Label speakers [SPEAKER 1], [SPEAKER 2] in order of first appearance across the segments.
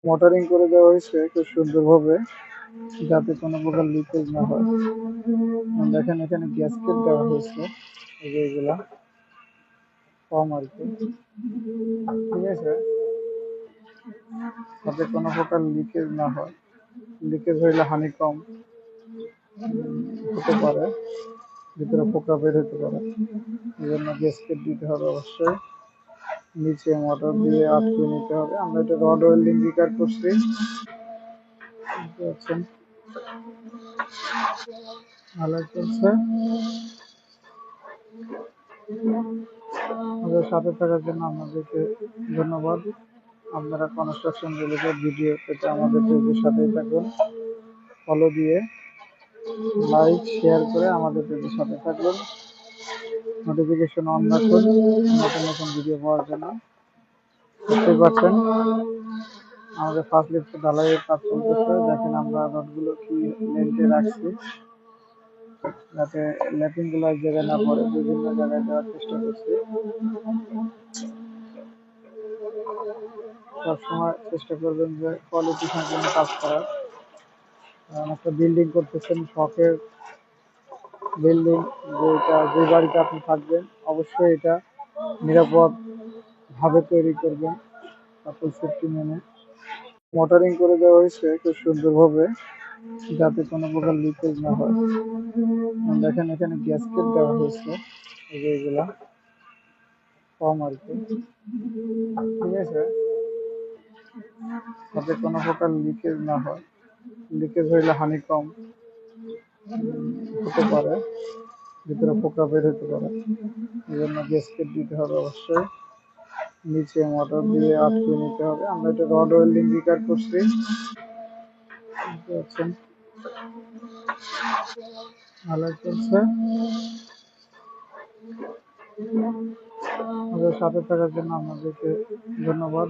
[SPEAKER 1] Motoring করে দেওয়া হয়েছে খুব সুন্দরভাবে, যাতে কোনো প্রকার লিকেজ না হয়। দেখেন এখানে গ্যাসকেট দেওয়া হয়েছে, এই যে এগুলা কম আর কি, ঠিক আছে, যাতে কোনো প্রকার লিকেজ না হয়। লিকেজ হইলে হানি কম হতে পারে, ভিতরে পোকা বের হতে পারে, এই জন্য গ্যাসকেট দিতে হবে অবশ্যই। নিচে মোটর দিয়ে আটকে নিতে হবে। আমরা এটা রড ওয়েল্ডিং রিকার করছি, বুঝতে পারছেন, ভালো চলছে। আমাদের সাথে থাকার জন্য আপনাদেরকে ধন্যবাদ। আপনারা কনস্ট্রাকশন রিলেটেড ভিডিও পেতে আমাদের পেজের সাথেই থাকুন। ফলো দিয়ে লাইক শেয়ার করে আমাদের পেজের সাথে থাকুন। নোটিফিকেশন অন রাখুন নতুন নতুন ভিডিও পাওয়ার জন্য। বুঝতেই পারছেন আমাদের ফার্স্ট লিফট ঢালাইয়ের কাজ চলতেছে। দেখেন আমরা রডগুলো কি লেন্থে রাখছি, যাতে ল্যাপিং গুলো এক জায়গায় না পড়ে, বিভিন্ন জায়গায় দেওয়ার চেষ্টা করছি। সবসময় চেষ্টা করবেন যে কোয়ালিটি সম্পন্ন কাজ করার। একটা বিল্ডিং করতেছেন, শখের বিল্ডিং, যে বাড়িতে আপনি থাকবেন অবশ্যই এটা নিরাপদ ভাবে তৈরি করবেন, সকল সেফটি মেনে। মোটরিং করে দেওয়া হয়েছে খুব সুন্দরভাবে, যাতে কোনো প্রকার লিকেজ না হয়। দেখেন এখানে গ্যাসকেট দেওয়া হয়েছে, এই যে এগুলা কম আর কি, ঠিক আছে, যাতে কোনো প্রকার লিকেজ না হয়। লিকেজ হইলে হানি কম হতে পারে, ভিতরে পোকা বের হতে পারে, এই জন্য গ্যাসকেট দিতে হবে অবশ্যই। নিচে মোটর দিয়ে আটকে নিতে হবে। আমরা এটা রড ওয়েল্ডিং রিকার করছি, বুঝতে পারছেন, ভালো চলছে। আমাদের সাথে থাকার জন্য আপনাদেরকে ধন্যবাদ।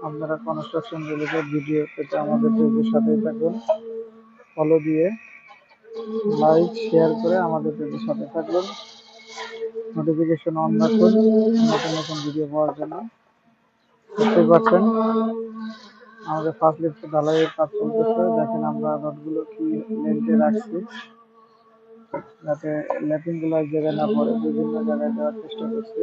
[SPEAKER 1] আপনারা কনস্ট্রাকশন রিলেটেড ভিডিও পেতে আমাদের পেজের সাথেই থাকুন। ফলো দিয়ে লাইক শেয়ার করে আমাদের পেজের সাথে থাকুন। নোটিফিকেশন অন রাখুন নতুন নতুন ভিডিও পাওয়ার জন্য। বুঝতেই পারছেন আমাদের ফার্স্ট লিফট ঢালাইয়ের কাজ চলতেছে। দেখেন আমরা রডগুলো কি লেন্থে রাখছি, যাতে ল্যাপিং গুলো এক জায়গায় না পড়ে, বিভিন্ন জায়গায় দেওয়ার চেষ্টা করছি।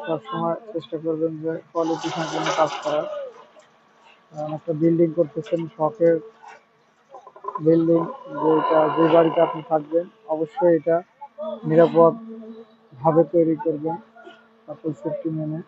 [SPEAKER 1] সবসময় চেষ্টা করবেন যে কোয়ালিটি সম্পন্ন কাজ করার। একটা বিল্ডিং করতেছেন, শখের বিল্ডিং, যে বাড়িতে আপনি থাকবেন অবশ্যই এটা নিরাপদ ভাবে তৈরি করবেন, সকল সেফটি মেনে।